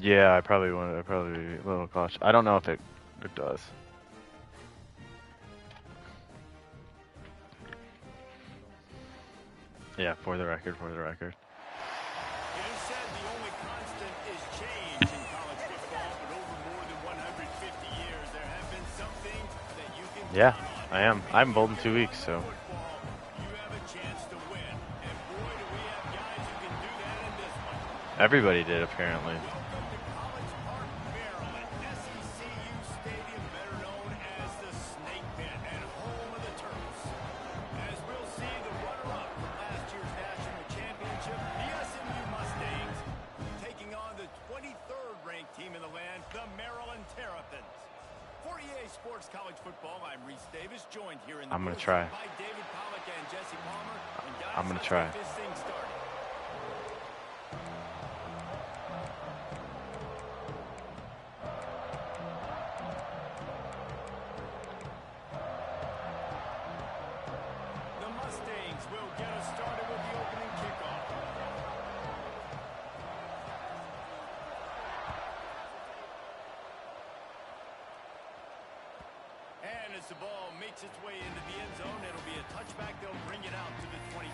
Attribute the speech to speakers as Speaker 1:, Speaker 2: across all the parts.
Speaker 1: Yeah, I probably want. I probably be a little cautious. I don't know if it does. Yeah, for the record, for the record.
Speaker 2: It is said the only constant is change in college football, but over more than 150 years, there have been some things that you can
Speaker 1: Yeah,
Speaker 2: count on.
Speaker 1: I am.
Speaker 2: When
Speaker 1: I'm
Speaker 2: you
Speaker 1: bold in
Speaker 2: can
Speaker 1: 2 weeks,
Speaker 2: run the
Speaker 1: so.
Speaker 2: football, you have a chance to win. And boy, do we have guys who can do that in this one.
Speaker 1: Everybody did, apparently.
Speaker 2: Welcome to College Park, Maryland, SECU Stadium, better known as the Snake Pit and home of the Terps. As we'll see, the runner-up from last year's national championship, the SMU Mustangs, taking on the 23rd ranked team in the land, the Maryland Terrapins. For EA Sports College Football, I'm Reese Davis, joined here in the
Speaker 1: I'm gonna
Speaker 2: booth
Speaker 1: try.
Speaker 2: by David Pollack and Jesse Palmer. And guys,
Speaker 1: I'm gonna
Speaker 2: let's
Speaker 1: try.
Speaker 2: get this thing started. The Mustangs will get us started with the opening kickoff. And as the ball makes its way into the end zone, it'll be a touchback. They'll bring it out to the 25.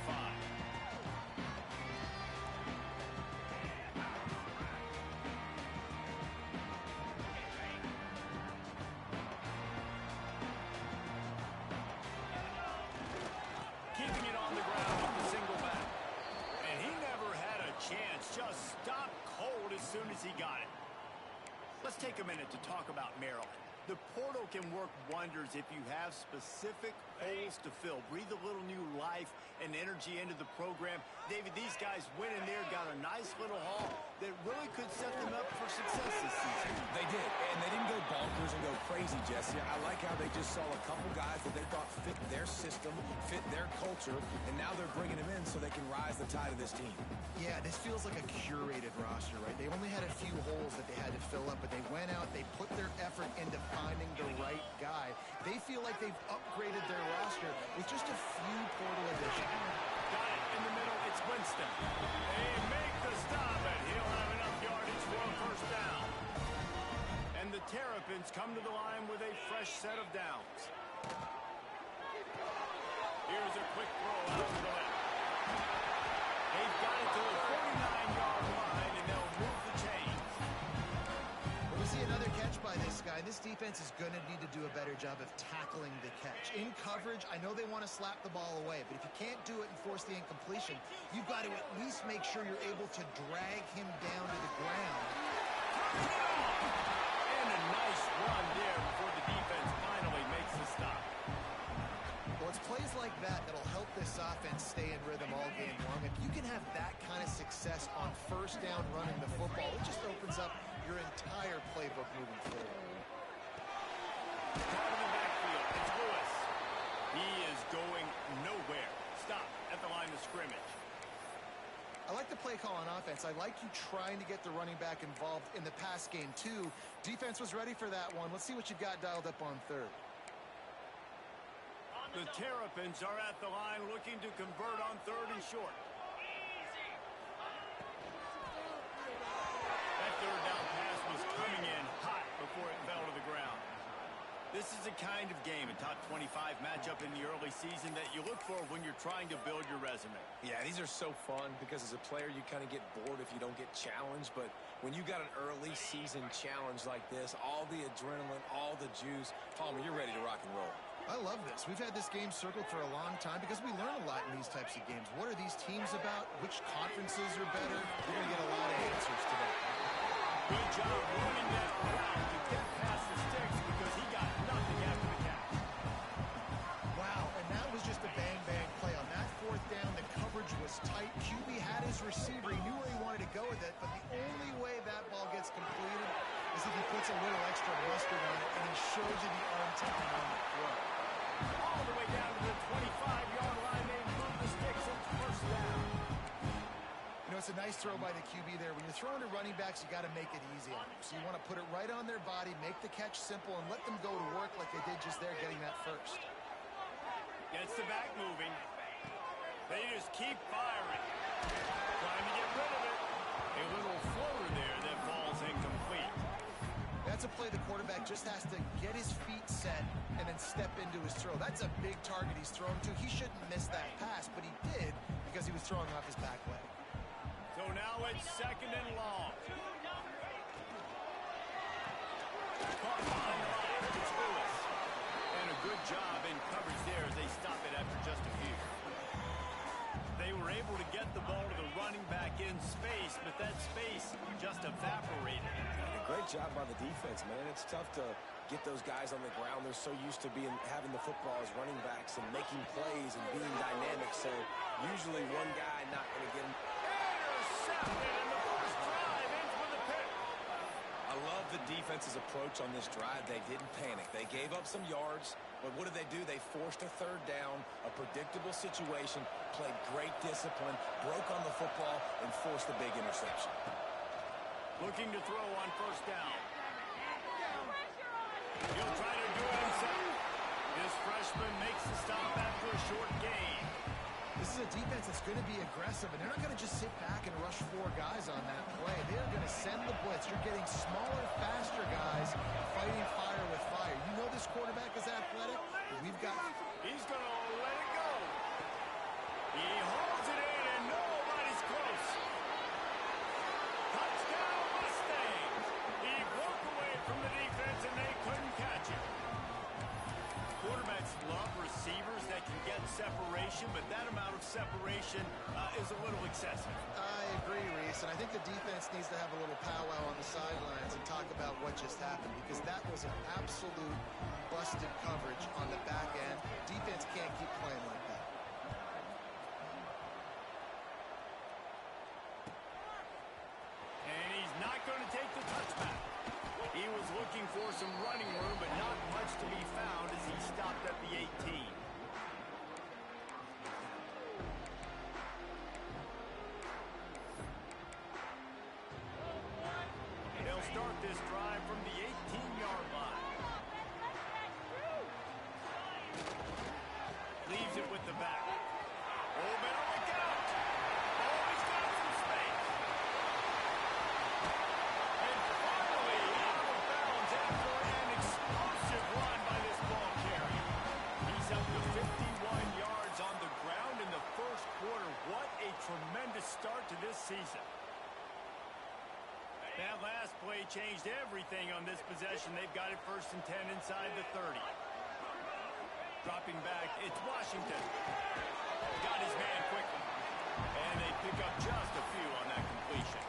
Speaker 2: Keeping it on the ground with the single back. And he never had a chance. Just stopped cold as soon as he got it. Let's take a minute to talk about Maryland. The portal can work wonders if you have specific holes to fill. Breathe a little new life and energy into the program. David, these guys went in there, got a nice little haul that really could set them up for success this season.
Speaker 3: They did, and they didn't go bonkers and go crazy, Jesse. I like how they just saw a couple guys that they thought fit their system, fit their culture, and now they're bringing them in so they can rise the tide of this team.
Speaker 4: Yeah, this feels like a curated roster, right? They only had a few holes that they had to fill up, but they went out, they put their effort into finding the right guy. They feel like they've upgraded their roster with just a few portal additions.
Speaker 2: Got it in the middle. It's Winston. They make the stop, and he'll have enough yardage for a first down. And the Terrapins come to the line with a fresh set of downs. Here's a quick throw out to the left. They've got it to the 49-yard line, and they'll move the chains.
Speaker 4: Well, we see another catch by this guy. This defense is going to need to do a better job of tackling the catch. In coverage, I know they want to slap the ball away, but if you can't do it and force the incompletion, you've got to at least make sure you're able to drag him down to the ground.
Speaker 2: And a nice run there before the defense finally makes the stop.
Speaker 4: Well, it's plays like that that'll help this offense stay in rhythm all game long. If you can have that kind of success on first down running the football, it just opens up your entire playbook moving forward.
Speaker 2: Out of the backfield, it's Lewis. He is going nowhere. Stop at the line of scrimmage.
Speaker 4: I like the play call on offense. I like you trying to get the running back involved in the pass game, too. Defense was ready for that one. Let's see what you've got dialed up on third.
Speaker 2: The Terrapins are at the line looking to convert on third and short. That third down pass was coming in hot before it fell to the ground. This is the kind of game, a top 25 matchup in the early season that you look for when you're trying to build your resume.
Speaker 3: Yeah, these are so fun because as a player, you kind of get bored if you don't get challenged. But when you got an early season challenge like this, all the adrenaline, all the juice, Palmer, you're ready to rock and roll.
Speaker 4: I love this. We've had this game circled for a long time because we learn a lot in these types of games. What are these teams about? Which conferences are better? You're going to get a lot of answers today.
Speaker 2: Good job running that route to get past the sticks because he got nothing after the catch.
Speaker 4: Wow, and that was just a bang-bang play. On that fourth down, the coverage was tight. QB had his receiver. He knew where he wanted to go with it, but the only way that ball gets completed is if he puts a little extra mustard on it and he shows you the arm talent on the throw.
Speaker 2: All the way down to the 25-yard line. They move the sticks. It's first down.
Speaker 4: You know, it's a nice throw by the QB there. When you're throwing to running backs, you got to make it easy on them. So you want to put it right on their body, make the catch simple, and let them go to work like they did just there getting that first.
Speaker 2: Gets the back moving. They just keep firing. Trying to get rid of it. A little floater there that falls incomplete.
Speaker 4: That's a play the quarterback just has to get his feet set and then step into his throw. That's a big target he's thrown to. He shouldn't miss that pass, but he did because he was throwing off his back leg.
Speaker 2: So now it's 2nd and long. Caught behind the line. It's Lewis. And a good job in coverage there as they stop it after just a few. They were able to get the ball to the running back in space, but that space just evaporated.
Speaker 3: And a great job by the defense, man. It's tough to get those guys on the ground. They're so used to having the football as running backs and making plays and being dynamic. So usually one guy not going to get him.
Speaker 2: Intercepted in the first drive in for the pick.
Speaker 3: I love the defense's approach on this drive. They didn't panic. They gave up some yards, but what did they do? They forced a 3rd down, a predictable situation, played great discipline, broke on the football, and forced a big interception.
Speaker 2: Looking to throw on 1st down. He'll try to do it himself. This freshman makes the stop after a short gain.
Speaker 4: This is a defense that's going to be aggressive, and they're not going to just sit back and rush 4 guys on that play. They're going to send the blitz. You're getting smaller, faster guys fighting fire with fire. You know this quarterback is athletic. We've got...
Speaker 2: He's going to let it go. He holds it in, and nobody's close. Touchdown, Mustangs. He broke away from the defense, and they couldn't catch him. Quarterbacks love receivers that can get separation, but that amount of separation is a little excessive.
Speaker 4: I agree, Reese, and I think the defense needs to have a little powwow on the sidelines and talk about what just happened, because that was an absolute busted coverage on the back end. Defense can't keep playing like that.
Speaker 2: And he's not going to take the touchback. He was looking for some running room, but not much to be found as he stopped at the 18. They'll start this drive from the 18-yard line. Leaves it with the back. Oh, better look out. Oh, he's got some space. And finally, out of bounds after an explosive run by this ball carrier. He's up to 51 yards on the ground in the first quarter. What a tremendous start to this season. That last play changed everything on this possession. They've got it 1st and 10 inside the 30. Dropping back, it's Washington. Got his man quickly. And they pick up just a few on that completion.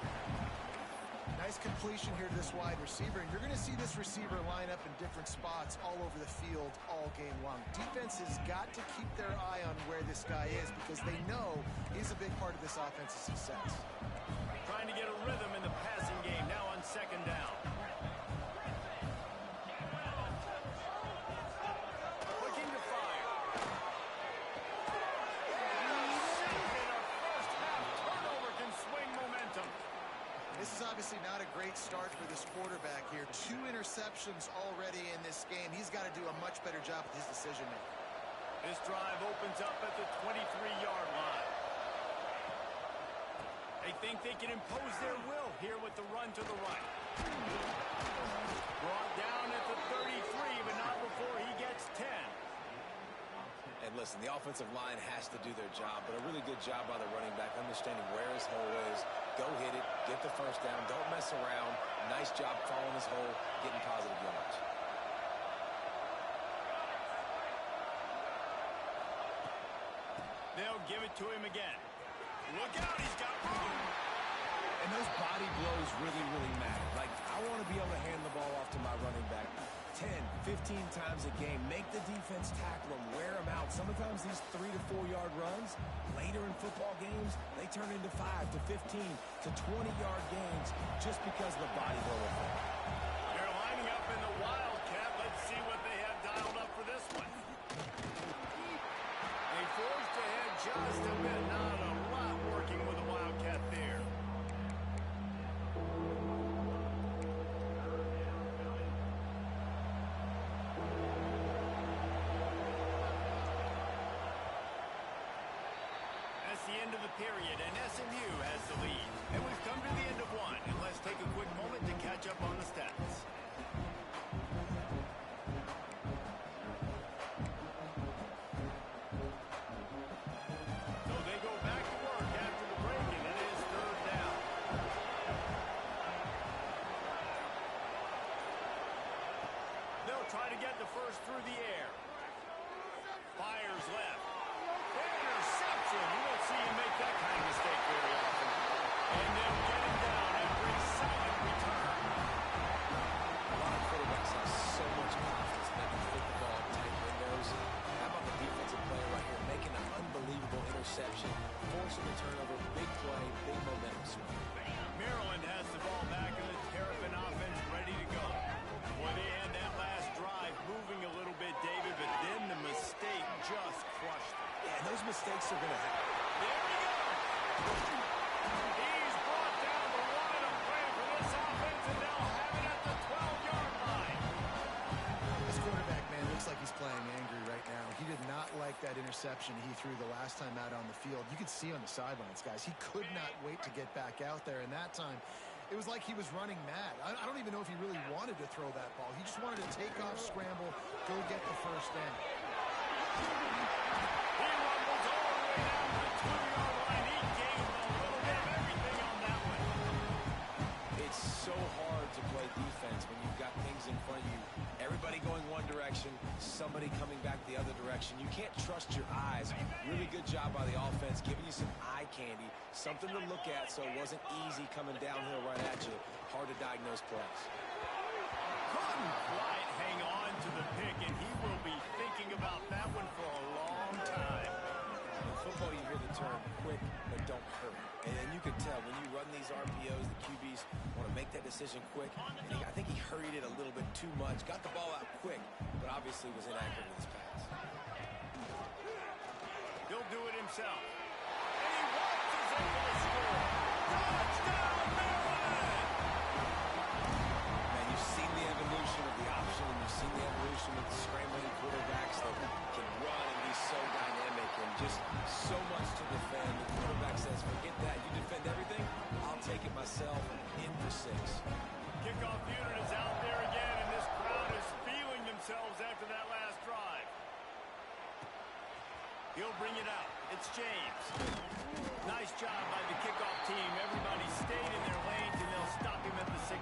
Speaker 4: Nice completion here to this wide receiver. And you're going to see this receiver line up in different spots all over the field all game long. Defense has got to keep their eye on where this guy is, because they know he's a big part of this offensive success.
Speaker 2: Trying to get a rhythm in the passing game now on 2nd down. Looking to fire. Intercepted. A first half turnover can swing momentum.
Speaker 4: This is obviously not a great start for this quarterback here. 2 interceptions already in this game. He's got to do a much better job with his decision making.
Speaker 2: This drive opens up at the 23-yard line. They think they can impose their will here with the run to the right. Brought down at the 33, but not before he gets 10.
Speaker 3: And listen, the offensive line has to do their job, but a really good job by the running back, understanding where his hole is. Go hit it, get the 1st down, don't mess around. Nice job following his hole, getting positive yards.
Speaker 2: They'll give it to him again. Look out, he's got room.
Speaker 3: And those body blows really, really matter. Like, I want to be able to hand the ball off to my running back 10, 15 times a game. Make the defense tackle him, wear him out. Sometimes these 3 to 4 yard runs, later in football games, they turn into 5 to 15 to 20-yard gains just because of the body blow effect.
Speaker 2: They're lining up in the Wildcat. Let's see what they have dialed up for this one. They forced ahead just a bit. Not a lot working with the Wildcat there. That's the end of the period, and SMU has the lead. And we've come to the end of one, and let's take a quick moment to catch up on the stats. So they go back to work after the break, and it is third down. They'll try to get the first through the air. Fires left. Interception. You don't see him make that kind of mistake very often. And they'll get him down after a solid return.
Speaker 3: A lot of quarterbacks have so much confidence that they can fit the ball in tight windows. How about the defensive player right here making an unbelievable interception, forcing the turnover, big play, big momentum swing.
Speaker 2: Maryland has the ball back in the Terrapin offense ready to go. Boy, they had that last drive moving a little bit, David, but then the mistake just crushed them.
Speaker 3: Yeah, and those mistakes are going to happen.
Speaker 2: There we go. He's brought down the line of play for this offense, and they'll have it at the 12-yard line.
Speaker 4: This quarterback, man, looks like he's playing angry right now. He did not like that interception he threw the last time out on the field. You could see on the sidelines, guys, he could not wait to get back out there, and that time it was like he was running mad. I don't even know if he really wanted to throw that ball. He just wanted to take off, scramble, go get the first down.
Speaker 2: He rumbles all the way down to the 2-yard line. He gained a little bit of everything on that one.
Speaker 3: It's so hard to play defense when you've got things in front of you. Everybody going one direction, somebody coming back the other direction. You can't trust your eyes. Really good job by the offense, giving you some eye candy, something to look at so it wasn't easy coming downhill right at you. Hard to diagnose plays.
Speaker 2: Couldn't quite hang on to the pick, and he will be thinking about that one for a long time.
Speaker 3: In football, you hear the term quick, but don't hurry. And you can tell when you run these RPOs, the QBs want to make that decision quick. And I think he hurried it a little bit too much. Got the ball out quick, but obviously was inaccurate with his pass.
Speaker 2: He'll do it himself. And he is able to score. Touchdown, Maryland!
Speaker 3: Man, you've seen the evolution of the option, and you've seen the evolution of the scrambling quarterbacks that can run and be so dynamic and just so much to defend. The quarterback says, forget that. You defend everything, I'll take it myself. In for 6.
Speaker 2: Kickoff unit is out there again, and this crowd is feeling themselves after that last drive. He'll bring it out. It's James. Nice job by the kickoff team. Everybody stayed in their lanes, and they'll stop him at the 16.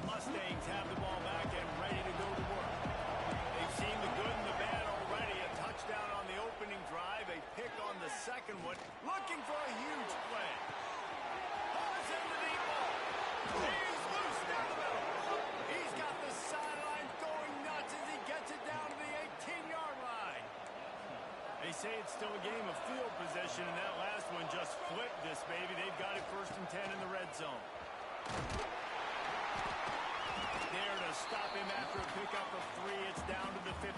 Speaker 2: Mustangs have the ball back and ready to go to work. They've seen the good and the bad already. A touchdown on the opening drive, a pick on the second one. Looking for a huge play. Balls in the deep ball. He's loose down the middle. He's got the sideline going nuts as he gets it down to the 18-yard line. They say it's still a game of field position, and that last one just flipped this baby. They've got it 1st and 10 in the red zone. There to stop him after a pickup of 3. It's down to the 15.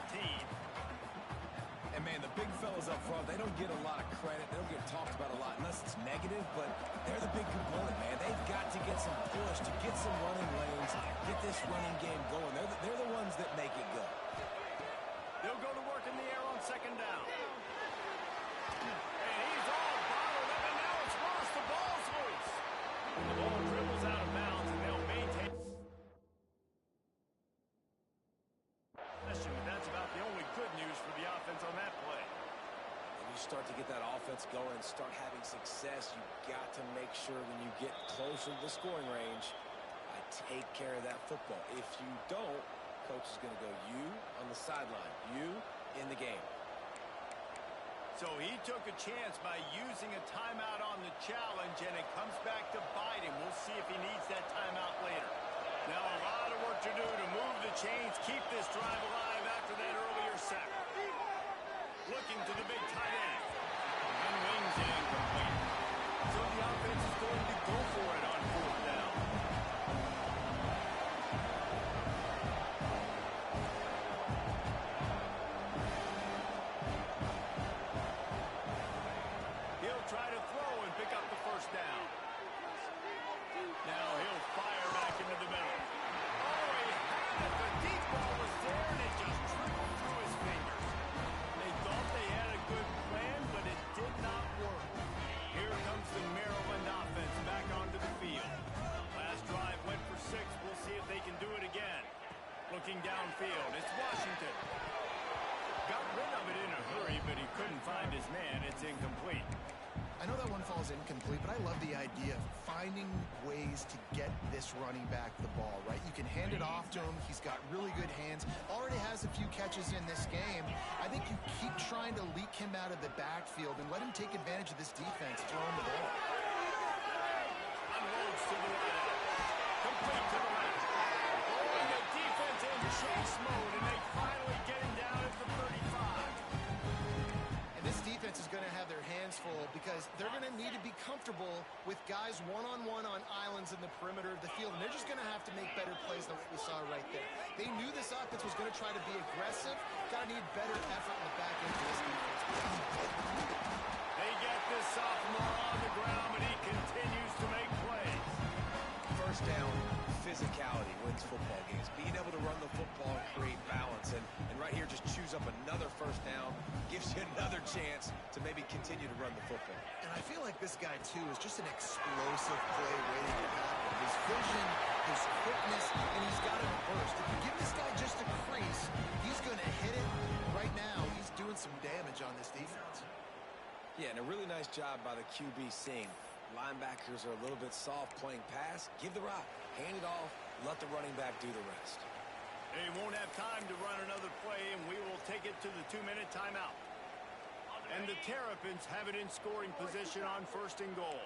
Speaker 3: And, man, the big fellas up front, they don't get a lot of credit. They don't get talked about a lot unless it's negative, but they're the big component, man. They've got to get some push, to get some running lanes, get this running game going. They're the ones that make it go.
Speaker 2: They'll go to work in the air on 2nd down. And he's all bottled up, and now it's Ross. The ball's loose. The ball dribbles out of bounds, and they'll maintain. That's about the only good news for the offense on that play.
Speaker 3: When you start to get that offense going and start having success, you've got to make sure when you get closer to the scoring range, take care of that football. If you don't, coach is going to go you on the sideline, you in the game.
Speaker 2: So he took a chance by using a timeout on the challenge, and it comes back to bite him. We'll see if he needs that timeout later. Now a lot of work to do to move the chains, keep this drive alive after that earlier sack. Looking to the big tight end. And wings it incomplete. So the offense is going to go for it on 4th down. He'll try to throw and pick up the 1st down. Now he'll incomplete.
Speaker 4: I know that one falls incomplete, but I love the idea of finding ways to get this running back the ball, right? You can hand it off to him. He's got really good hands. Already has a few catches in this game. I think you keep trying to leak him out of the backfield and let him take advantage of this defense throwing the ball.
Speaker 2: Unloads to the right. Complete to the left. And the defense in chase mode, and they finally get him down at the 35.
Speaker 4: And this defense is going to have their hands full because they're going to need to be comfortable with guys one-on-one on islands in the perimeter of the field, and they're just going to have to make better plays than what we saw right there. They knew this offense was going to try to be aggressive. Got to need better effort in the back end of this defense.
Speaker 2: They get this sophomore on the ground, but he continues to make plays.
Speaker 3: First down, physicality wins football games. Being able to run the football and create balance. And right here, just choose up another first down. Gives you another chance to maybe continue to run the football.
Speaker 4: And I feel like this guy, too, is just an explosive play waiting to happen. His vision, his quickness, and he's got a burst. If you give this guy just a crease, he's going to hit it. Right now, he's doing some damage on this defense.
Speaker 3: Yeah, and a really nice job by the QB seeing linebackers are a little bit soft playing pass. Give the rock, hand it off, let the running back do the rest.
Speaker 2: They won't have time to run another play, and we will take it to the 2-minute timeout. And the Terrapins have it in scoring position on first and goal.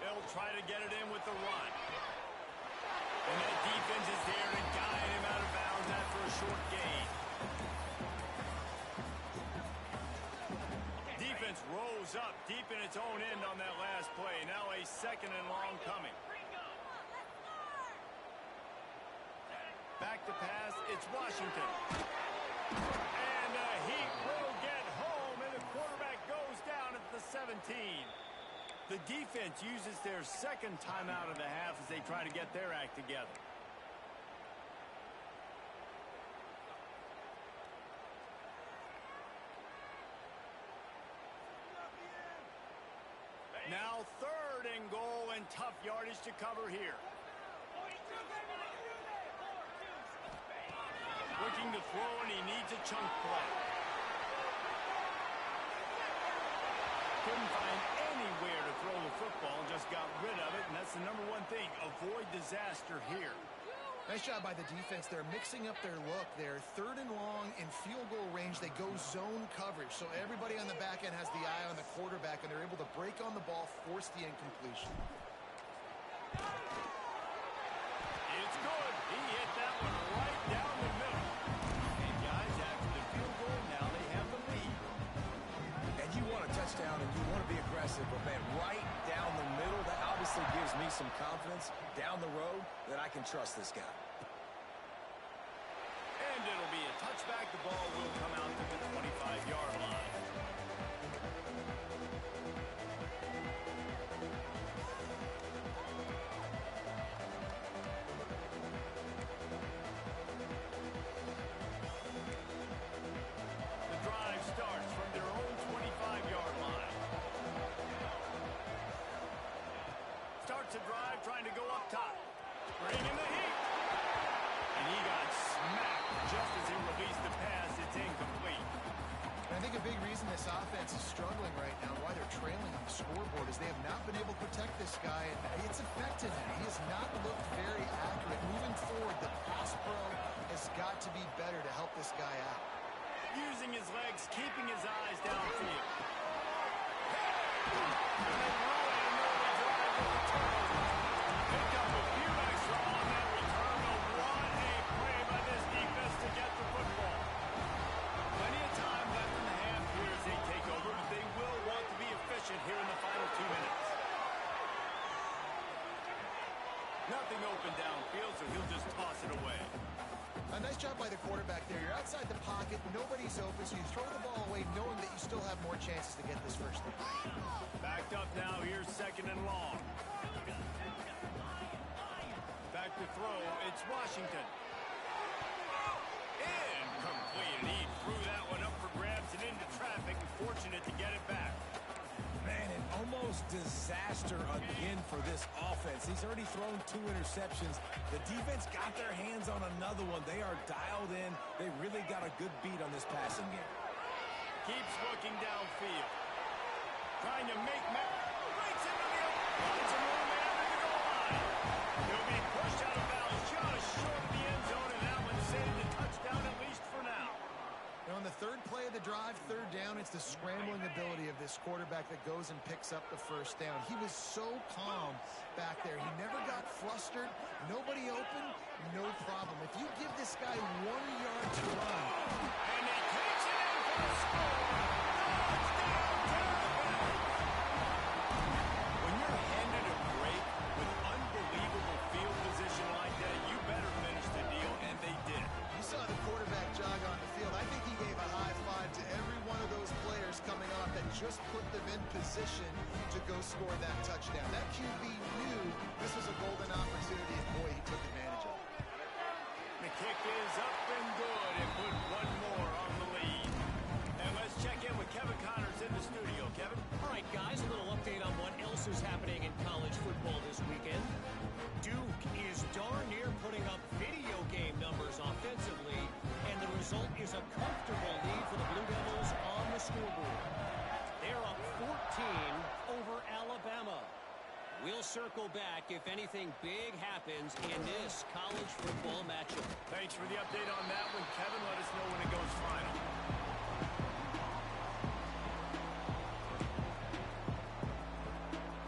Speaker 2: They'll try to get it in with the run. And that defense is there to guide him out of bounds after a short gain. Defense rolls up deep in its own end on that last play. Now a second and long coming. Back to pass, it's Washington. And the Heat will get home, and the quarterback goes down at the 17. The defense uses their second timeout of the half as they try to get their act together. Now third and goal, and tough yardage to cover here. Looking to throw, and he needs a chunk play. Couldn't find anywhere to throw the football, just got rid of it, and that's the number one thing. Avoid disaster here.
Speaker 4: Nice job by the defense. They're mixing up their look there. Third and long in field goal range. They go zone coverage. So everybody on the back end has the eye on the quarterback, and they're able to break on the ball, force the incompletion.
Speaker 2: It's good. He hit that one right down the middle. And guys, after the field goal, now they have the lead.
Speaker 3: And you want a touchdown and you want to be aggressive, but man, right down the middle, that obviously gives me some confidence down the road that I can trust this guy.
Speaker 2: And it'll be a touchback. The ball will come out to the 25-yard line. The drive starts from their own 25-yard line. Starts a drive trying to go up top. Bring in the Heat. And he got smacked just as he released the pass. It's incomplete.
Speaker 4: And I think a big reason this offense is struggling right now, why they're trailing on the scoreboard, is they have not been able to protect this guy, and it's affected him. He has not looked very accurate. Moving forward, the pass pro has got to be better to help this guy out.
Speaker 2: Using his legs, keeping his eyes downfield. And they really another drive with the turnover. Picked up a few extra on that return, but what a play by this defense to get the football. Plenty of time left in the half here as they take over, but they will want to be efficient here in the final 2 minutes. Nothing open downfield, so he'll just toss it away.
Speaker 4: A nice job by the quarterback there. You're outside the pocket, nobody's open, so you throw the ball away knowing that you still have more chances to get this first down.
Speaker 2: Backed up now, here's second and long. Back to throw, it's Washington. Incomplete, and he threw that one up for grabs and into traffic, and fortunate to get it back.
Speaker 3: Man, it almost disaster again for this offense. He's already thrown 2 interceptions. The defense got their hands on another one. They are dialed in. They really got a good beat on this passing game.
Speaker 2: Keeps looking downfield. Trying to make breaks into the finds a room man at the goal line. He'll be pushed out of bounds just short of the end zone, and that one saved a touchdown at least for now.
Speaker 4: Now, on the third play of the drive, third down, it's the scrambling ability of this quarterback that goes and picks up the first down. He was so calm back there. He never got flustered. Nobody open, no problem. If you give this guy 1 yard to run.
Speaker 2: And he takes it in for the score. Touchdown, when you're handed a break with unbelievable field position like that, you better finish the deal, and they did.
Speaker 4: You saw the quarterback jog on the field. I think he gave a high five to every one of those players coming off that just put them in position to go score that touchdown. That QB knew this was a golden opportunity, and boy, he took advantage of it.
Speaker 2: The kick is up and good, and put one more on the lead. And let's check in with Kevin Connors in the studio. Kevin?
Speaker 5: All right, guys, a little update on what else is happening in college football this weekend. Duke is darn near putting up video game numbers offensively, and the result is a comfortable lead for the Blue Devils on the scoreboard. They're up 14 over Alabama. We'll circle back if anything big happens in this college football matchup.
Speaker 2: Thanks for the update on that one, Kevin. Let us know when it goes final.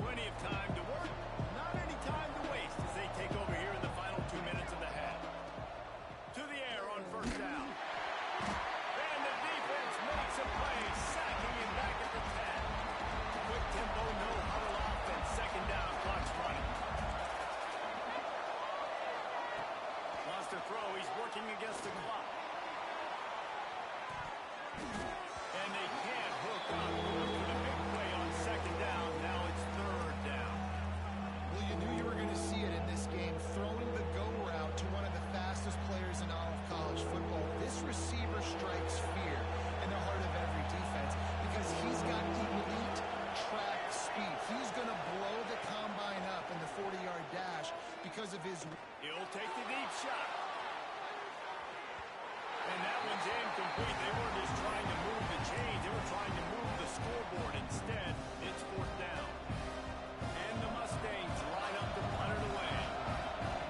Speaker 2: Plenty of time to work, not any time to waste as they take over here in the final 2 minutes of the half. To the air on first down. And the defense makes a play, sacking him back at the 10. Quick tempo, no huddle offense. Second down, clock's running. Lost a throw, he's working against the clock. And they can't hook up for the big play on second down. Now it's third down.
Speaker 4: Well, you knew you were going to see it in this game, throwing the go route to one of the fastest players in all of college football. This receiver strikes fear in the heart of every defense because he's got elite track speed. He's going to blow the combine up in the 40-yard dash because of his...
Speaker 2: He'll take the deep shot. And that one's incomplete. They weren't just trying to move the chains. They were trying to move the scoreboard. Instead, it's fourth down. And the Mustangs line up to punt it away.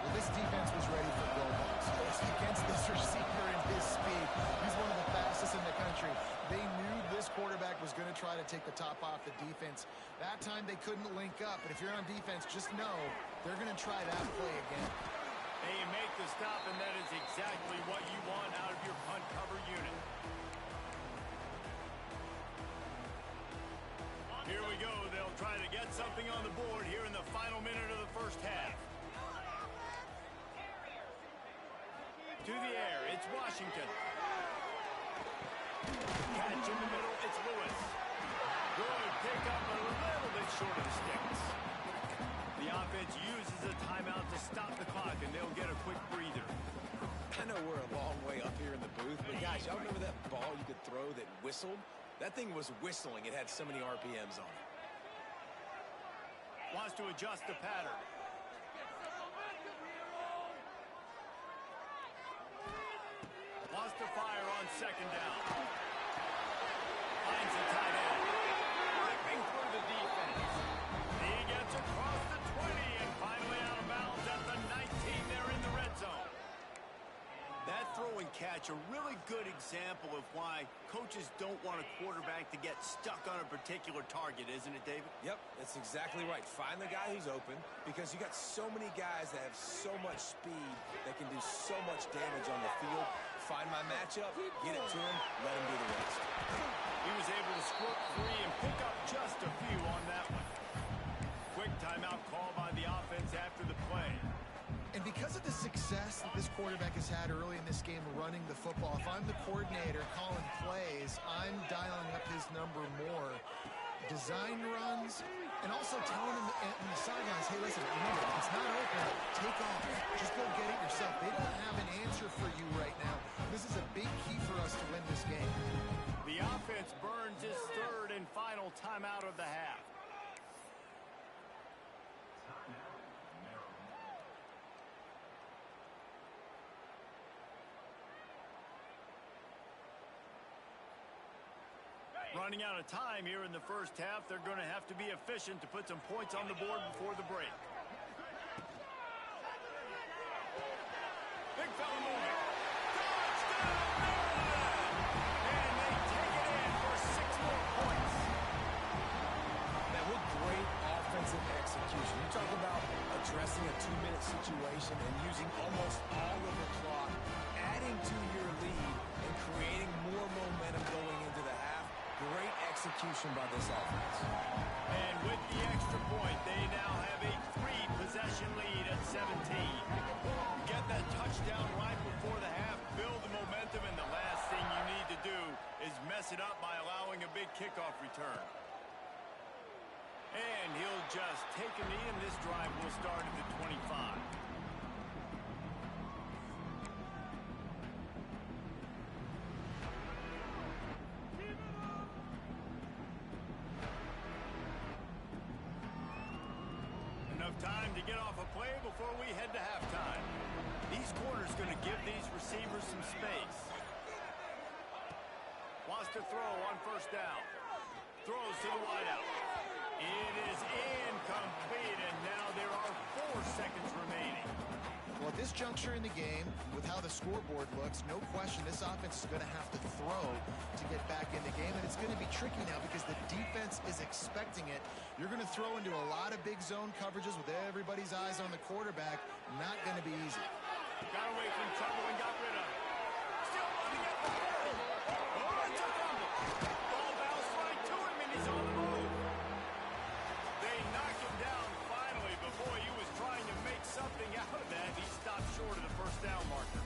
Speaker 4: Well, this defense was ready for goal balls. Against this receiver and his speed. He's one of the fastest in the country. They knew this quarterback was going to try to take the top off the defense. That time they couldn't link up. But if you're on defense, just know they're going to try that play again.
Speaker 2: And you make the stop, and that is exactly what you want out of your punt cover unit. Here we go. They'll try to get something on the board here in the final minute of the first half. To the air, it's Washington. Catch in the middle, it's Lewis. Good pick up, a little bit short of the sticks. The offense uses a timeout to stop the clock, and they'll get a quick breather.
Speaker 3: I know we're a long way up here in the booth, but guys, y'all remember that ball you could throw that whistled? That thing was whistling. It had so many RPMs on it.
Speaker 2: Wants to adjust the pattern. Wants to fire on second down. Finds a tight end. Ripping through the defense. He gets across the 20 and finally out of bounds at the 19. They're in the red zone. That throw and catch, a really good example of why coaches don't want a quarterback to get stuck on a particular target, isn't it, David?
Speaker 3: Yep, that's exactly right. Find the guy who's open because you got so many guys that have so much speed that can do so much damage on the field. Find my matchup, get it to him, let him do the rest.
Speaker 2: He was able to squirt free and pick up just a few on that one. Quick timeout call by the offense after the play.
Speaker 4: And because of the success that this quarterback has had early in this game running the football, if I'm the coordinator calling plays, I'm dialing up his number more. Design runs, and also telling him in the sidelines, hey, listen, remember, if it's not open, take off. Just go get it yourself. They don't have an answer for you right now. This is a big key for us to win this game.
Speaker 2: The offense burns his third and final timeout of the half. running out of time here in the first half. They're going to have to be efficient to put some points on the board before the break. Big fella moving. Touchdown, Maryland! And they take it in for 6 more points.
Speaker 3: Man, what great offensive execution. You talk about addressing a 2-minute situation and using almost all of the clock, adding to your lead, and creating more momentum going into the half. Great execution by this offense.
Speaker 2: And with the extra point, they now have a 3-possession lead at 17. Get that touchdown right before the half, build the momentum, and the last thing you need to do is mess it up by allowing a big kickoff return. And he'll just take a knee, and this drive will start at the 25. Enough time to get off a play before we head to halftime. These corners going to give these receivers some space. Wants to throw on first down. Throws to the wideout. It is incomplete, and now there are 4 seconds remaining.
Speaker 4: Well, at this juncture in the game, with how the scoreboard looks, no question this offense is going to have to throw to get back in the game, and it's going to be tricky now because the defense is expecting it. You're going to throw into a lot of big zone coverages with everybody's eyes on the quarterback. Not going to be easy.
Speaker 2: Got away from trouble and got rid of it. Still running it. Oh, it's a fumble. Ball bounced right to him, and he's on the move. They knock him down finally, but boy, he was trying to make something out of that. He stopped short of the first down marker.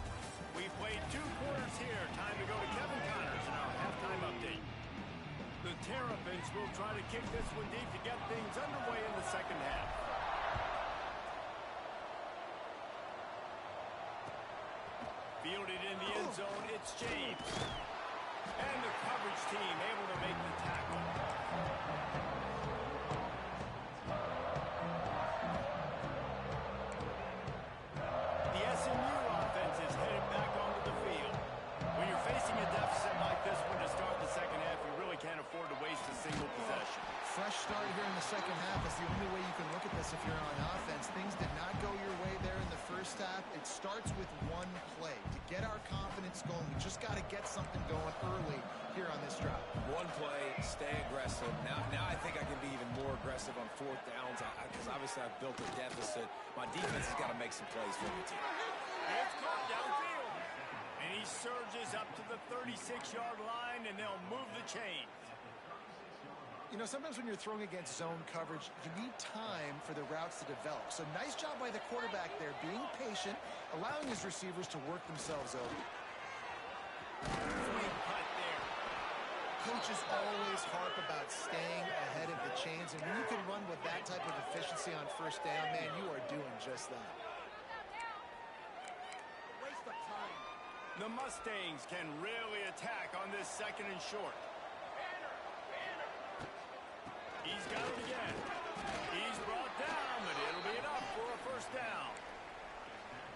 Speaker 2: We played 2 quarters here. Time to go to Kevin Connors in our halftime update. The Terrapins will try to kick this one deep to get things underway in the second half. Fielded in the end zone, it's James. And the coverage team able to make the tackle. The SMU offense is headed back onto the field. When you're facing a deficit like this one to start the second half, you really can't afford to waste a single possession.
Speaker 4: Fresh start here in the second half is the only way you can look at this if you're on offense. Things did not go your way there in the first half. It starts with one play. To get our confidence going, we just got to get something going early here on this drive. One play, stay aggressive. Now I think I can be even more aggressive on 4th downs because obviously I've built a deficit. My defense has got to make some plays for the team.
Speaker 2: It's caught downfield. And he surges up to the 36-yard line, and they'll move the chains.
Speaker 4: You know, sometimes when you're throwing against zone coverage, you need time for the routes to develop. So nice job by the quarterback there, being patient, allowing his receivers to work themselves over.
Speaker 2: Swing cut there.
Speaker 4: Coaches always harp about staying ahead of the chains, and when you can run with that type of efficiency on first down, man, you are doing just that.
Speaker 2: Waste of time. The Mustangs can really attack on this 2nd and short. He's got it again. He's brought down, but it'll be enough for a first down.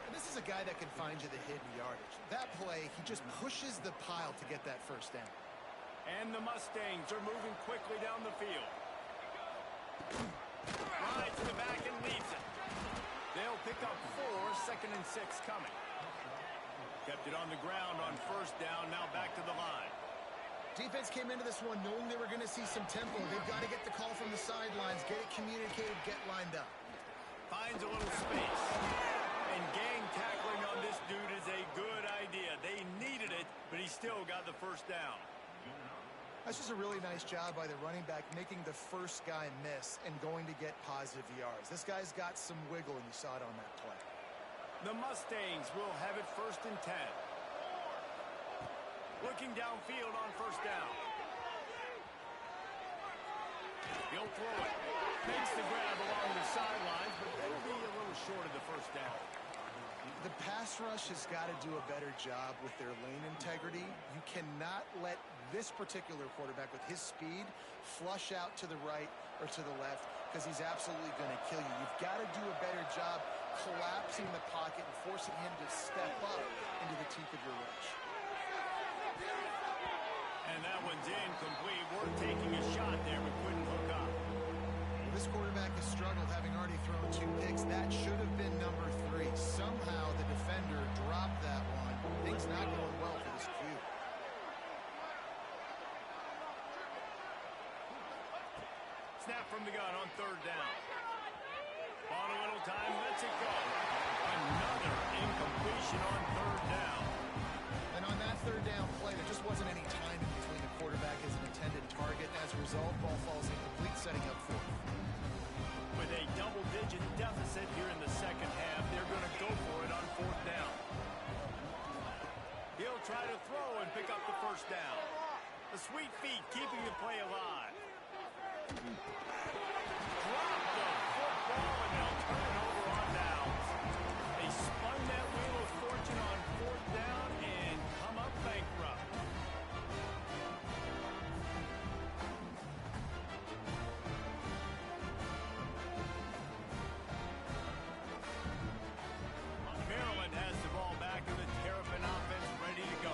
Speaker 4: And this is a guy that can find you the hidden yardage. That play, he just pushes the pile to get that first down.
Speaker 2: And the Mustangs are moving quickly down the field. Right to the back and leaves it. They'll pick up 4, 2nd and 6 coming. Kept it on the ground on first down, now back to the line.
Speaker 4: Defense came into this one knowing they were going to see some tempo. They've got to get the call from the sidelines, get it communicated, get lined up.
Speaker 2: Finds a little space. And gang tackling on this dude is a good idea. They needed it, but he still got the first down.
Speaker 4: That's just a really nice job by the running back, making the first guy miss and going to get positive yards. This guy's got some wiggle, and you saw it on that play.
Speaker 2: The Mustangs will have it 1st and 10. Looking downfield on first down. He'll throw it. Makes the grab along the sidelines, but it'll be a little short of the first down.
Speaker 4: The pass rush has got to do a better job with their lane integrity. You cannot let this particular quarterback with his speed flush out to the right or to the left because he's absolutely going to kill you. You've got to do a better job collapsing the pocket and forcing him to step up into the teeth of your rush.
Speaker 2: And And that one's incomplete. We're taking a shot there, but couldn't hook up.
Speaker 4: This quarterback has struggled, having already thrown 2 picks. That should have been number 3. Somehow the defender dropped that one. Things not going well for this Q.
Speaker 2: Snap from the gun on 3rd down. On a little time, lets it go. Another incompletion on 3rd down.
Speaker 4: And on that 3rd down play, there just wasn't any time in between the quarterback as an intended target. As a result, ball falls incomplete, setting up 4th.
Speaker 2: With a double-digit deficit here in the second half, they're going to go for it on 4th down. He'll try to throw and pick up the 1st down. The sweet feet keeping the play alive. Drop the football and they'll turn it over on downs. They spun that wheel of fortune on 4th down and come up bankrupt. Maryland has the ball back and the Terrapin offense ready to go.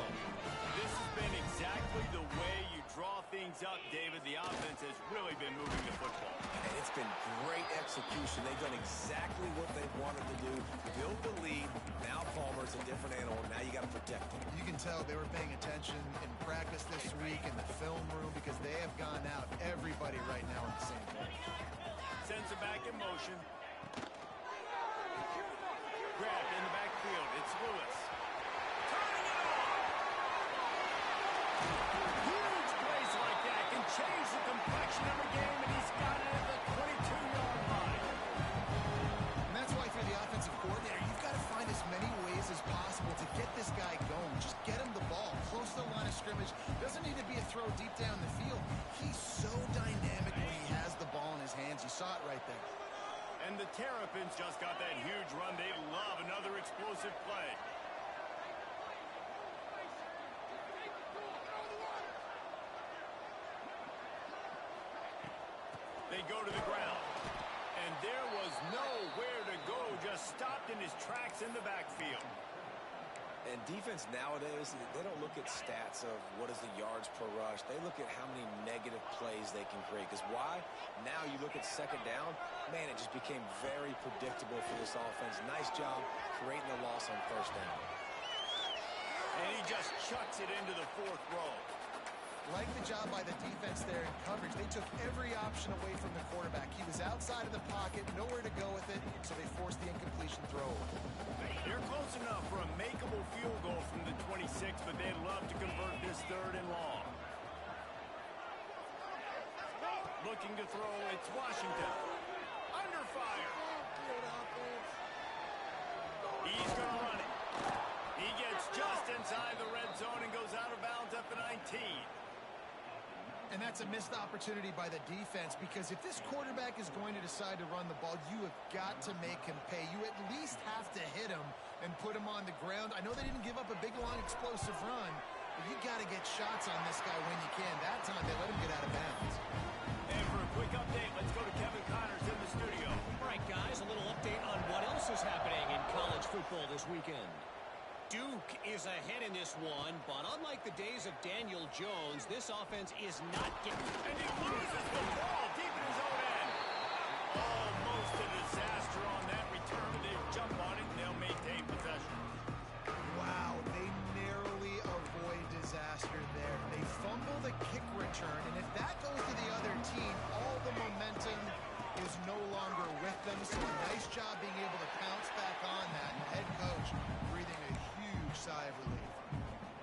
Speaker 2: This has been exactly the way you draw things up, David. The offense has really been moving the football.
Speaker 3: And it's been great execution. They've done exactly what they wanted to do. Build the lead. Now Palmer's a different animal. Now you got to protect him.
Speaker 4: You can tell they were paying attention in practice this week in the film room because they have gone out, everybody right now on the same page.
Speaker 2: Sends it back in motion. Grabbed in the backfield. It's Lewis. Turning it off. Huge plays like that can change the complexion of a game, and he's got it at the 22-yard line.
Speaker 4: And that's why for the offensive coordinator, you've got to find as many ways as possible to get this guy going. Just get him the ball. Close to the line of scrimmage. Doesn't need to be a throw deep down the field. He's so dynamic when he has the ball in his hands. You saw it right there.
Speaker 2: And the Terrapins just got that huge run. They love another explosive play. They go to the ground. And there was nowhere to go. Just stopped in his tracks in the backfield.
Speaker 3: And defense nowadays, they don't look at stats of what is the yards per rush. They look at how many negative plays they can create. Because why? Now you look at 2nd down, man, it just became very predictable for this offense. Nice job creating the loss on 1st down.
Speaker 2: And he just chucks it into the 4th row.
Speaker 4: Like the job by the defense there in coverage. They took every option away from the quarterback. He was outside of the pocket, nowhere to go with it, so they forced the incompletion throw.
Speaker 2: They're close enough for a makeable field goal from the 26, but they'd love to convert this 3rd and long. Looking to throw, it's Washington. Under fire. He's going to run it. He gets just inside the red zone and goes out of bounds at the 19.
Speaker 4: And that's a missed opportunity by the defense because if this quarterback is going to decide to run the ball, you have got to make him pay. You at least have to hit him and put him on the ground. I know they didn't give up a big, long, explosive run, but you got to get shots on this guy when you can. That time, they let him get out of bounds.
Speaker 2: And for a quick update, let's go to Kevin Connors in the studio.
Speaker 5: All right, guys, a little update on what else is happening in college football this weekend. Duke is ahead in this one, but unlike the days of Daniel Jones, this offense is not getting...
Speaker 2: And he loses the ball deep in his own end. Almost a disaster on that return. They jump on it, and they'll maintain possession.
Speaker 4: Wow, they narrowly avoid disaster there. They fumble the kick return, and if that goes to the other team, all the momentum is no longer with them. So nice job being able to pounce back on that. And the head coach breathing a huge sigh of relief.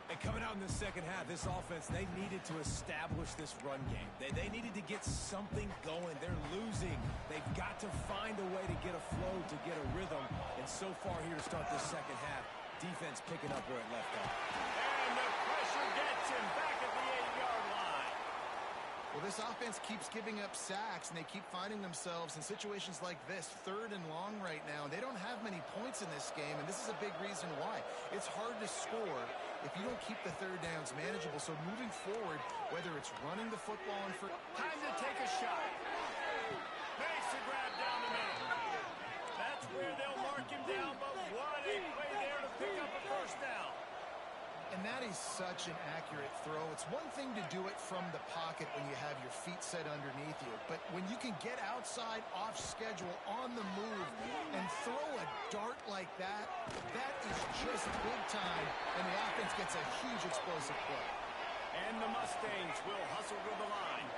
Speaker 3: And coming out in the second half, this offense, they needed to establish this run game. They needed to get something going. They're losing. They've got to find a way to get a flow, to get a rhythm. And so far here to start this second half, defense picking up where it left off.
Speaker 2: And the pressure gets him back at the 8-yard line.
Speaker 4: Well, this offense keeps giving up sacks, and they keep finding themselves in situations like this, 3rd and long right now. They don't have many points in this game, and this is a big reason why. It's hard to score if you don't keep the 3rd downs manageable. So moving forward, whether it's running the football and for...
Speaker 2: Time to take a shot. Makes a grab down the middle. That's where they'll mark him down, but what a play there to pick up a 1st down.
Speaker 4: And that is such an accurate throw. It's one thing to do it from the pocket when you have your feet set underneath you, but when you can get outside, off schedule, on the move, and throw a dart like that, that is just big time, and the offense gets a huge explosive play.
Speaker 2: And the Mustangs will hustle to the line.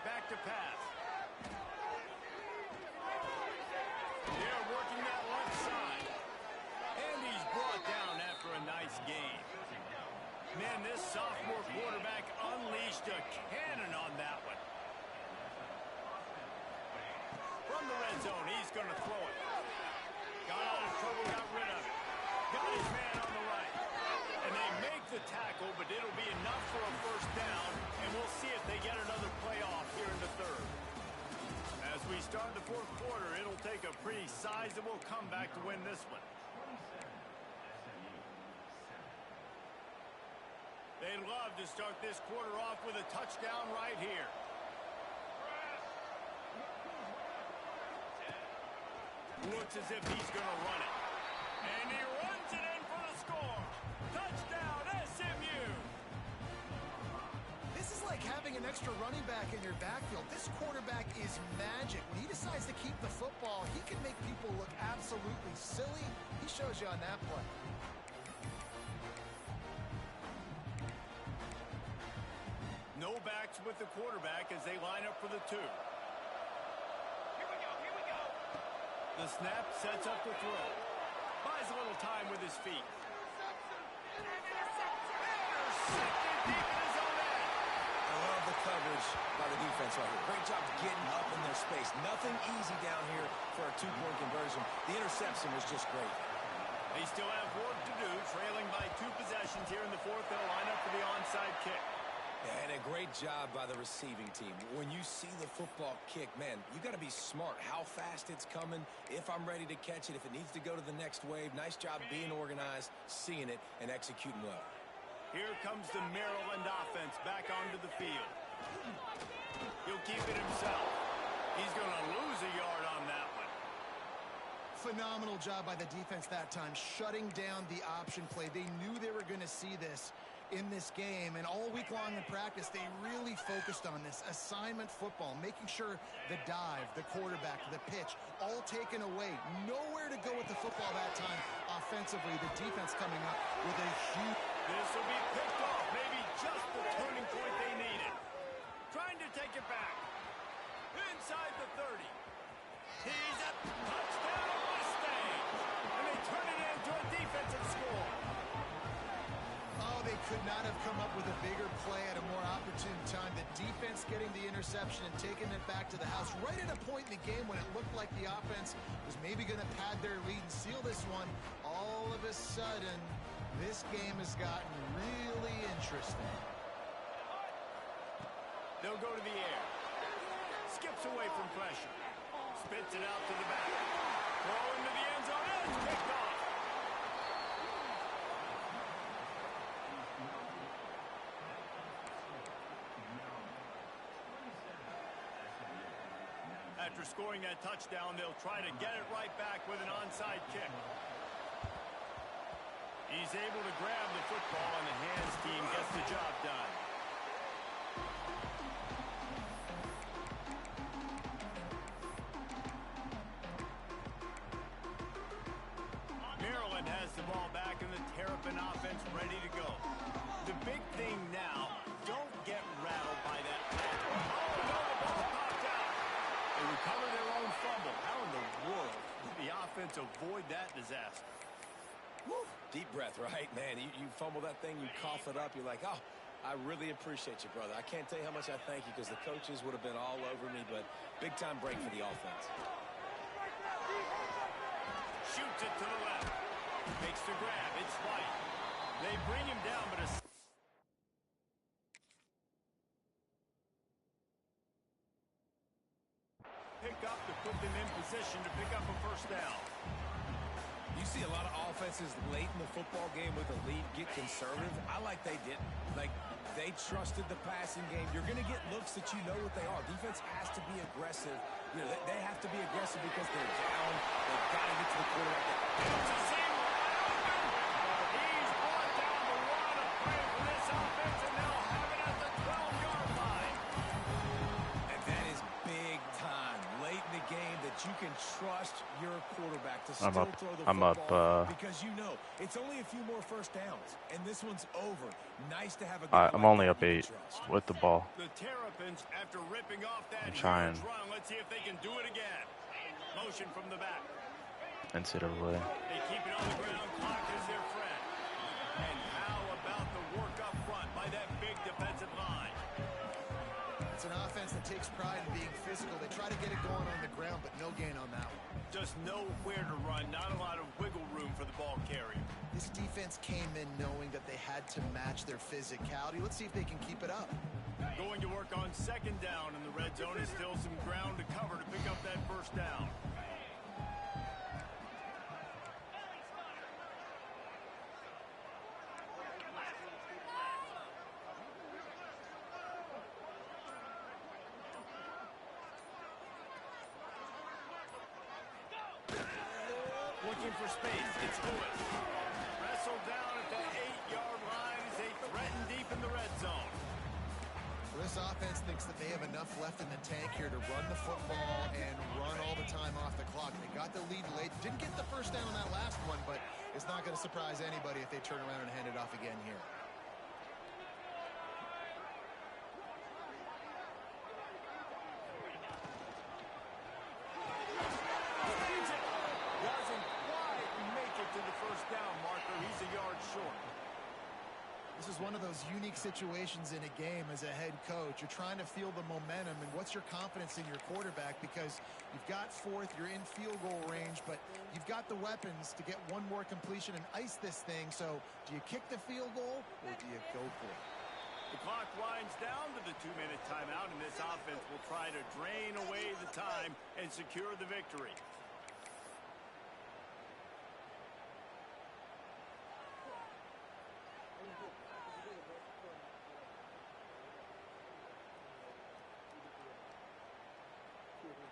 Speaker 2: Back to pass. They're working that left side. And he's brought down after a nice game. Man, this sophomore quarterback unleashed a cannon on that one. From the red zone, he's going to throw it. Got out of trouble, got rid of it. Got his man on the right. And they make the tackle, but it'll be enough for a first down, and we'll see if they get another playoff here in the third. As we start the fourth quarter, it'll take a pretty sizable comeback to win this one. They'd love to start this quarter off with a touchdown right here. Looks as if he's going to run it. And he runs it in for the score. Touchdown, SMU.
Speaker 4: This is like having an extra running back in your backfield. This quarterback is magic. When he decides to keep the football, he can make people look absolutely silly. He shows you on that play.
Speaker 2: No backs with the quarterback as they line up for the two. The snap sets up the throw. Buys a little time with his feet. Intercepted deep in his own end.
Speaker 3: I love the coverage by the defense right here. Great job getting up in their space. Nothing easy down here for a two-point conversion. The interception was just great.
Speaker 2: They still have work to do, trailing by 2 possessions here in the fourth. They'll line up for the onside kick.
Speaker 3: And a great job by the receiving team. When you see the football kick, man, you got to be smart. How fast it's coming, if I'm ready to catch it, if it needs to go to the next wave. Nice job being organized, seeing it, and executing well.
Speaker 2: Here comes the Maryland offense back onto the field. He'll keep it himself. He's going to lose a yard on that one.
Speaker 4: Phenomenal job by the defense that time, shutting down the option play. They knew they were going to see this in this game, and all week long in practice, they really focused on this assignment football, making sure the dive, the quarterback, the pitch, all taken away. Nowhere to go with the football that time offensively. The defense coming up with a huge...
Speaker 2: This will be picked off, maybe just the turning point they needed. Trying to take it back. Inside the 30. He's a touchdown Mustangs, and they turn it into a defensive score.
Speaker 4: Oh, they could not have come up with a bigger play at a more opportune time. The defense getting the interception and taking it back to the house right at a point in the game when it looked like the offense was maybe going to pad their lead and seal this one. All of a sudden, this game has gotten really interesting.
Speaker 2: They'll go to the air. Skips away from pressure. Spits it out to the back. Throw into the end zone. And it's picked off. After scoring that touchdown, they'll try to get it right back with an onside kick. He's able to grab the football, and the hands team gets the job done. Maryland has the ball back, and the Terrapin offense ready to go. The big thing now, don't get rattled by that. Oh, no, the ball popped out. They recover their own fumble. How in the world did the offense avoid that disaster?
Speaker 3: Woo. Deep breath, right? Man, you fumble that thing, you cough it up, you're like, oh, I really appreciate you, brother. I can't tell you how much I thank you because the coaches would have been all over me, but big-time break for the offense.
Speaker 2: Shoots it to the left. Makes the grab. It's White. They bring him down, but a... pick up to put them in position to pick up a first down.
Speaker 3: You see a lot of offenses late in the football game with a lead get conservative. I like they didn't. Like, they trusted the passing game. You're going to get looks that you know what they are. Defense has to be aggressive. You know, they have to be aggressive because they're down. They've got to get to the quarterback.
Speaker 2: He's brought down the run of play for this offense, and they'll have it at the 12-yard line.
Speaker 3: And that is big time late in the game that you can trust your quarterback to still throw the football because you know it's only a few more first downs, and this one's over. Nice to have a guy
Speaker 1: I'm only up 8 with the ball.
Speaker 2: The Terrapins, after ripping off that huge
Speaker 1: trying.
Speaker 2: run, let's see if they can do it again. Motion from the back.
Speaker 1: NCAA.
Speaker 2: They keep it on the ground. Clock is their friend. And how about the work up front by that big defensive line?
Speaker 4: It's an offense that takes pride in being physical. They try to get it going on the ground, but no gain on that one.
Speaker 2: Just nowhere to run. Not a lot of wiggle room for the ball carrier.
Speaker 4: This defense came in knowing that they had to match their physicality. Let's see if they can keep it up.
Speaker 2: Going to work on second down, and the red zone is still some ground to cover to pick up that first down. Looking for space. It's Lewis. Wrestled down at the 8-yard line as they threaten deep in the red zone.
Speaker 4: So this offense thinks that they have enough left in the tank here to run the football and run all the time off the clock. They got the lead late. Didn't get the first down on that last one, but it's not going to surprise anybody if they turn around and hand it off again here. This is one of those unique situations in a game as a head coach. You're trying to feel the momentum, and what's your confidence in your quarterback? Because you've got fourth, you're in field goal range, but you've got the weapons to get one more completion and ice this thing. So do you kick the field goal or do you go for it?
Speaker 2: The clock winds down to the 2-minute timeout, and this offense will try to drain away the time and secure the victory.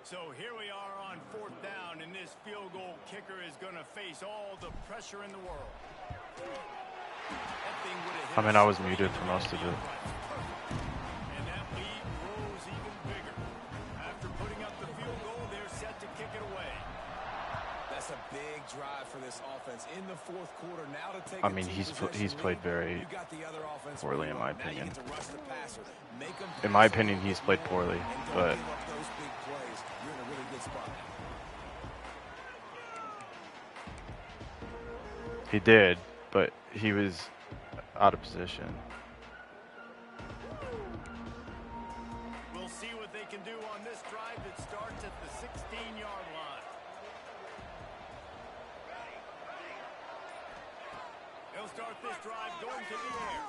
Speaker 2: So here we are on fourth down, and this field goal kicker is going to face all the pressure in the world. That thing would have hit.
Speaker 1: I mean, I was muted for most of it.
Speaker 2: And that lead grows even bigger. After putting up the field goal, they're set to kick it away.
Speaker 3: That's a big drive for this offense in the fourth quarter. Now to take
Speaker 1: I mean, he's played very poorly in my opinion. In my opinion, he's played poorly, but he did, but he was out of position.
Speaker 2: We'll see what they can do on this drive that starts at the 16-yard line. They'll start this drive going to the air.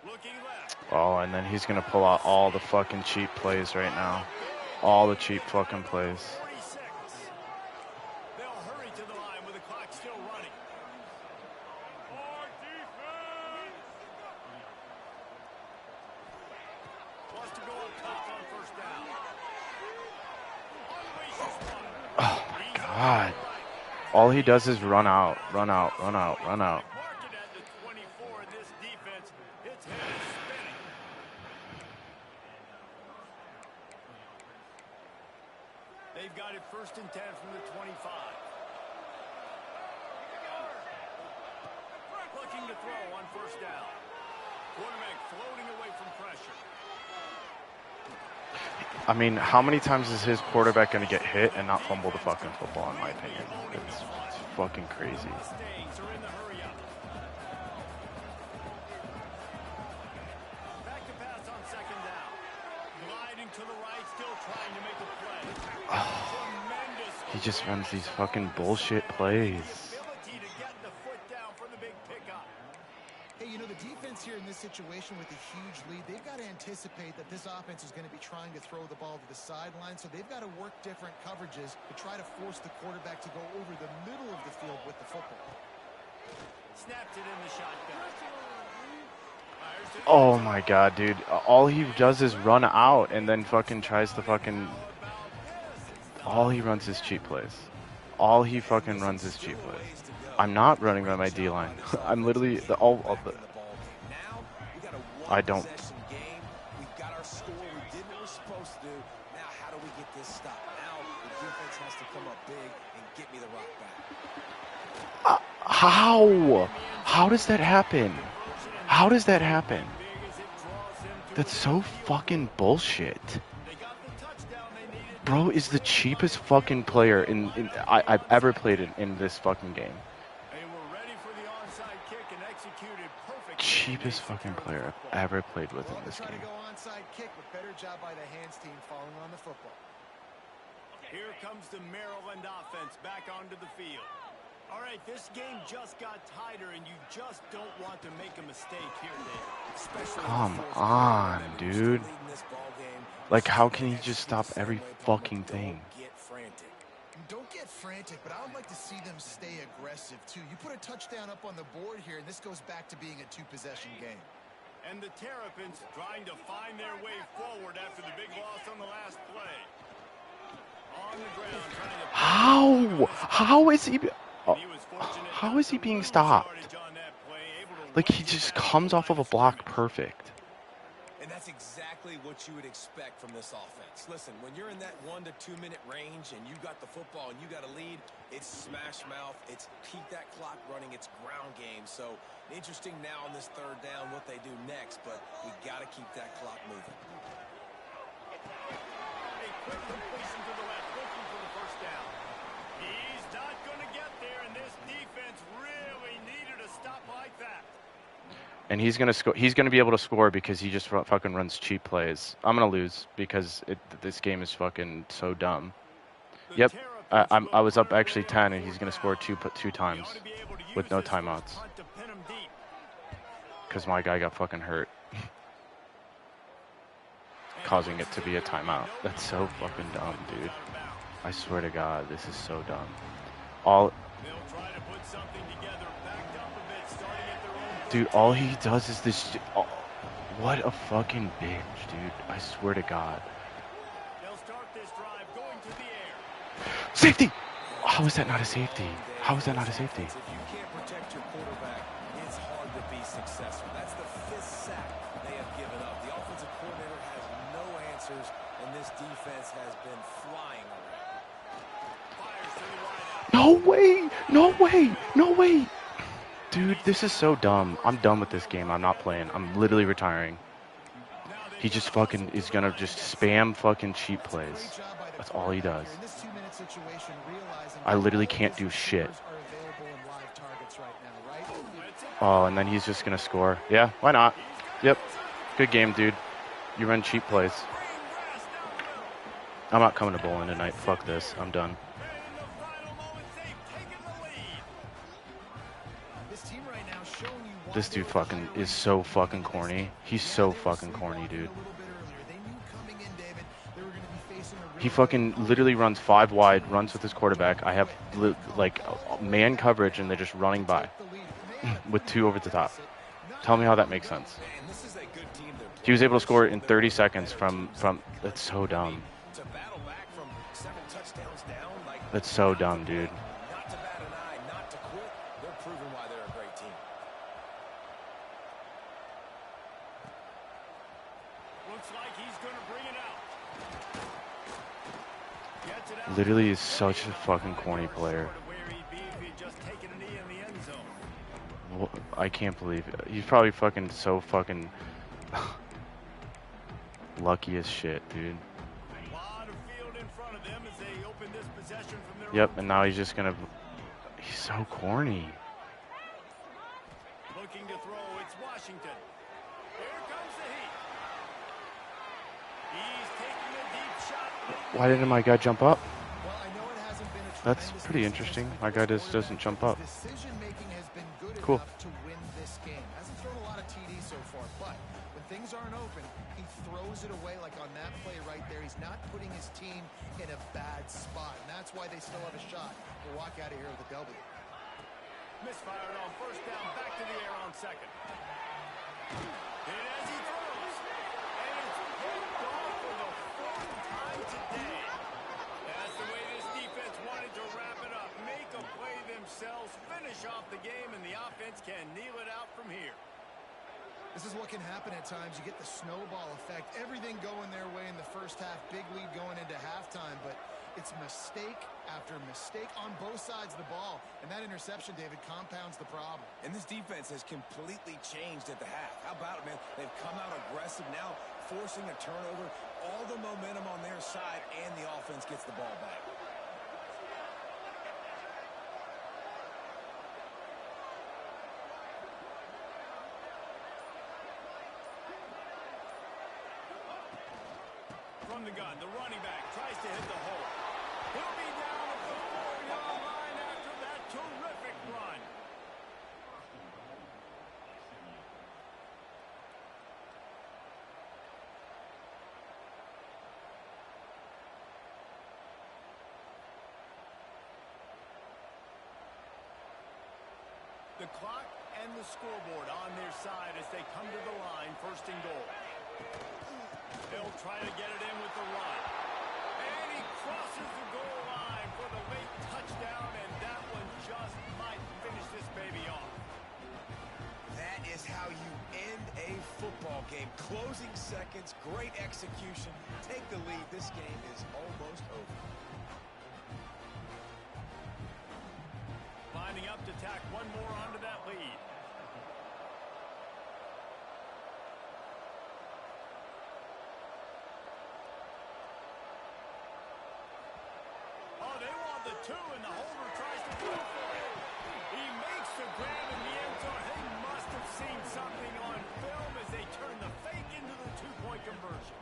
Speaker 2: Looking left.
Speaker 1: Oh, and then he's going to pull out all the fucking cheap plays right now. All the cheap fucking plays.
Speaker 2: 46. They'll hurry to the line with the clock still running. More defense. Wants to go up top on first down.
Speaker 1: Oh my God. All he does is run out, run out, run out, run out.
Speaker 2: Mark it at the 24 in this defense. Its head is spinning. They've got it 1st and 10 from the 25. Looking to throw on first down. Quarterback floating away from pressure.
Speaker 1: I mean, how many times is his quarterback going to get hit and not fumble the fucking football, in my opinion? It's fucking crazy.
Speaker 2: Mistakes are in the hurry up. Back to pass on second down. Gliding to the right, still trying to make a play. Tremendous.
Speaker 1: He just runs these fucking bullshit plays.
Speaker 2: Ability to get the foot down for the big pickup.
Speaker 4: Hey, you know, the defense here in this situation with a huge lead, they've got to anticipate that this offense is going to be trying to throw the ball to the sideline, so they've got to work different coverages to try to force the quarterback to go over the middle of the field with the football.
Speaker 2: Snapped it in the shotgun. A
Speaker 1: Oh my god, dude. All he does is run out and then fucking tries to fucking... All he runs is cheap plays. All he fucking runs is cheap plays. I'm not running by my D-line. I'm literally... all of the... I don't...
Speaker 3: We've got our score. We did what we're supposed to do. Now, how do we get this stop? Now, the defense has to come up big and get me the rock back.
Speaker 1: How? How does that happen? How does that happen? That's so fucking bullshit. Bro is the cheapest fucking player I've ever played in this fucking game. Cheapest fucking player I've ever played with in this game.
Speaker 4: Better job by the hands team falling on the football.
Speaker 2: Here comes the Maryland offense back onto the field. All right, this game just got tighter, and you just don't want to make a mistake here, Dave.
Speaker 1: Come on, dude. Like, how can he just stop every fucking thing?
Speaker 4: Don't get frantic, but I would like to see them stay aggressive, too. You put a touchdown up on the board here, and this goes back to being a two-possession game.
Speaker 2: And the Terrapins trying to find their way forward after the big loss on the last play. On the ground, trying to...
Speaker 1: How? How is he... How is he being stopped? Like, he just comes off of a block perfect.
Speaker 3: And that's exactly what you would expect from this offense. Listen, when you're in that 1 to 2 minute range and you got the football and you got a lead, it's smash mouth, it's keep that clock running, it's ground game. So interesting now on this third down what they do next, but we got to keep that clock moving.
Speaker 2: A quick completion to the left, looking for the first down. He's not going to get there, and this defense really needed a stop like that.
Speaker 1: And he's gonna score. He's gonna be able to score because he just fucking runs cheap plays. I'm gonna lose because this game is fucking so dumb. Yep, I was up actually 10, and he's gonna score two times with no timeouts because my guy got fucking hurt, causing it to be a timeout. That's so fucking dumb, dude. I swear to God, this is so dumb. Dude, all he does is this. What a fucking bitch, dude. I swear to God. Safety! How is that not a safety? How is that not a safety?
Speaker 3: If you can't protect your quarterback, it's hard to be successful. That's the 5th sack they have given up. The offensive coordinator has no answers, and this defense has been flying around.
Speaker 1: No way! No way! No way! Dude, this is so dumb. I'm done with this game. I'm not playing. I'm literally retiring. He just fucking is gonna just spam fucking cheap plays. That's all he does. I literally can't do shit. Oh, and then he's just gonna score. Yeah, why not? Yep. Good game, dude. You run cheap plays. I'm not coming to bowling tonight. Fuck this. I'm done. This dude fucking is so fucking corny. He's so fucking corny, dude. He fucking literally runs 5 wide, runs with his quarterback. I have like man coverage, and they're just running by with 2 over the top. Tell me how that makes sense. He was able to score in 30 seconds from. That's so dumb. That's so dumb, dude. Literally is such a fucking corny player. I can't believe it. He's probably fucking so fucking lucky as shit, dude. Yep, and now he's just gonna... He's so corny.
Speaker 2: Looking to throw, it's Washington. Here comes the heat. He's taking a deep shot.
Speaker 1: Why didn't my guy jump up? That's pretty interesting. My guy just doesn't jump up.
Speaker 4: Decision-making has been good
Speaker 1: Cool.
Speaker 4: enough to win this game. Hasn't thrown a lot of TDs so far, but when things aren't open, he throws it away like on that play right there. He's not putting his team in a bad spot, and that's why they still have a shot to walk out of here with a W.
Speaker 2: Misfired on first down, back to the air on second. It has defense can kneel it out from here.
Speaker 4: This is what can happen at times. You get the snowball effect. Everything going their way in the first half. Big lead going into halftime, but it's mistake after mistake on both sides of the ball. And that interception, David, compounds the problem.
Speaker 3: And this defense has completely changed at the half. How about it, man? They've come out aggressive now, forcing a turnover. All the momentum on their side, and the offense gets the ball back.
Speaker 2: From the gun, the running back tries to hit the hole. He'll be down at the 4-yard line after that terrific run. The clock and the scoreboard on their side as they come to the line, first and goal. They'll try to get it in with the run. And he crosses the goal line for the late touchdown, and that one just might finish this baby off.
Speaker 3: That is how you end a football game. Closing seconds, great execution. Take the lead. This game is almost over.
Speaker 2: Lining up to tack one more onto that lead. Oh, they want the 2, and the holder tries to go for it. He makes the grab in the end zone. They must have seen something on film as they turn the fake into the 2-point conversion.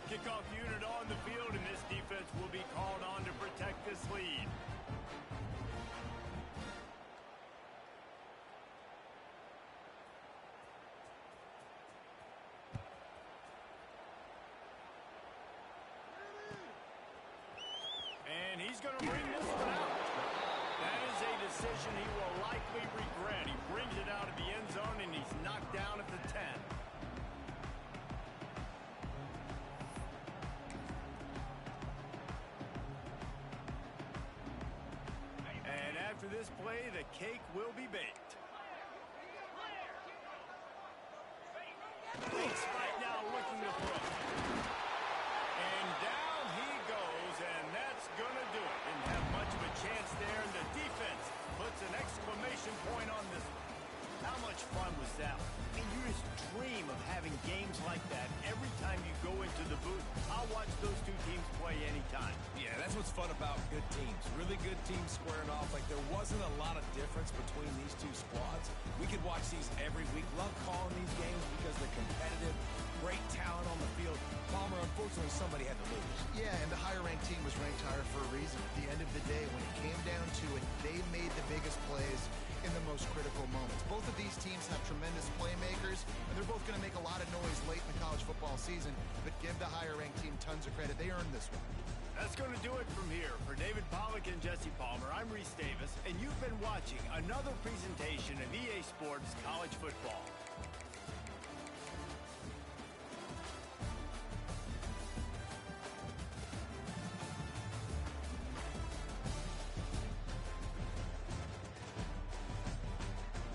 Speaker 2: Kickoff unit on the field, and this defense will be called on to protect this lead. And he's going to bring this one out. That is a decision he will likely regret. He brings it out of the end zone, and he's knocked down at the 10. And after this play, the cake will be baked. Leaks right now looking to throw. And down he goes, and that's going to do it. Didn't have much of a chance there, and the defense puts an exclamation point on this one. How much fun was that? I mean, you just dream of having games like that every time you go into the booth. I'll watch those two teams play anytime.
Speaker 3: Yeah, that's what's fun about good teams. Really good teams squaring off. Like, there wasn't a lot of difference between these two squads. We could watch these every week. Love calling these games because they're competitive. Great talent on the field. Palmer, unfortunately, somebody had to lose.
Speaker 4: Yeah, and the higher-ranked team was ranked higher for a reason. At the end of the day, when it came down to it, they made the biggest plays in the most critical moments. Both of these teams have tremendous playmakers, and they're both going to make a lot of noise late in the college football season, but give the higher-ranked team tons of credit. They earned this one.
Speaker 2: That's going to do it from here. For David Pollack and Jesse Palmer, I'm Reese Davis, and you've been watching another presentation of EA Sports College Football.